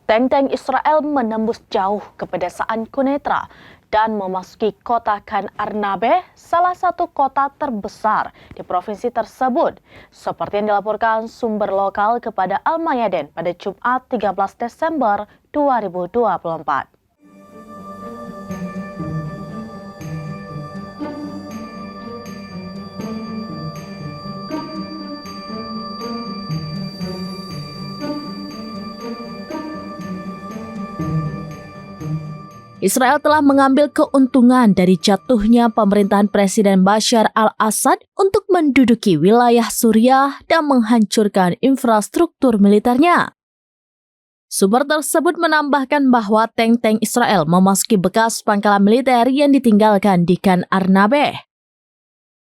Tank-tank Israel menembus jauh ke pedesaan Quneitra dan memasuki kota Khan Arnabe, salah satu kota terbesar di provinsi tersebut, seperti yang dilaporkan sumber lokal kepada Al Mayadin pada Jumat 13 Desember 2024. Israel telah mengambil keuntungan dari jatuhnya pemerintahan Presiden Bashar al-Assad untuk menduduki wilayah Suriah dan menghancurkan infrastruktur militernya. Sumber tersebut menambahkan bahwa tank-tank Israel memasuki bekas pangkalan militer yang ditinggalkan di Khan Arnabe.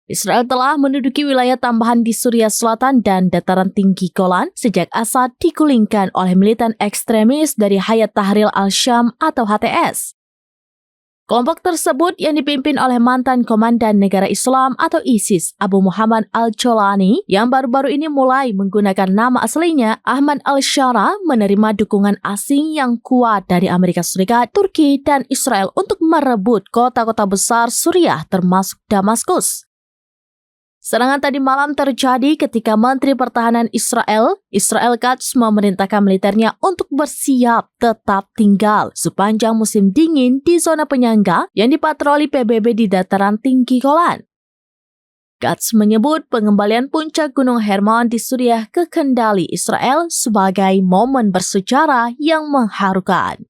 Israel telah menduduki wilayah tambahan di Suriah Selatan dan dataran tinggi Golan sejak Assad digulingkan oleh militan ekstremis dari Hayat Tahrir al-Syam atau HTS. Kelompok tersebut yang dipimpin oleh mantan komandan negara Islam atau ISIS Abu Muhammad al-Jolani yang baru-baru ini mulai menggunakan nama aslinya Ahmad al-Shara menerima dukungan asing yang kuat dari Amerika Serikat, Turki, dan Israel untuk merebut kota-kota besar Suriah termasuk Damaskus. Serangan tadi malam terjadi ketika Menteri Pertahanan Israel Katz memerintahkan militernya untuk bersiap tetap tinggal sepanjang musim dingin di zona penyangga yang dipatroli PBB di dataran tinggi Golan. Katz menyebut pengembalian puncak Gunung Hermon di Suriah ke kendali Israel sebagai momen bersejarah yang mengharukan.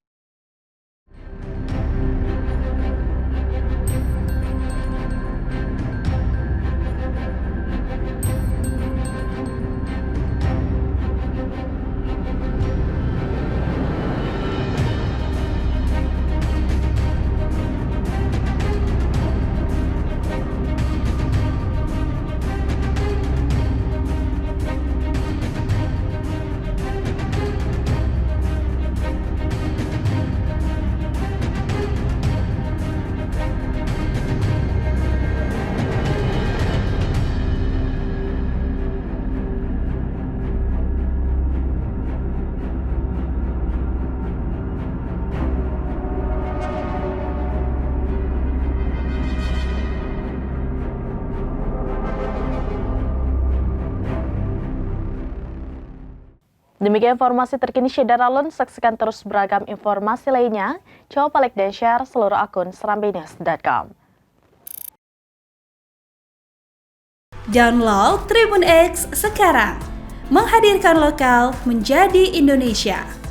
Demikian informasi terkini Syedaralun, saksikan terus beragam informasi lainnya. Coba like dan share seluruh akun serambinews.com. Download Tribun X sekarang, menghadirkan lokal menjadi Indonesia.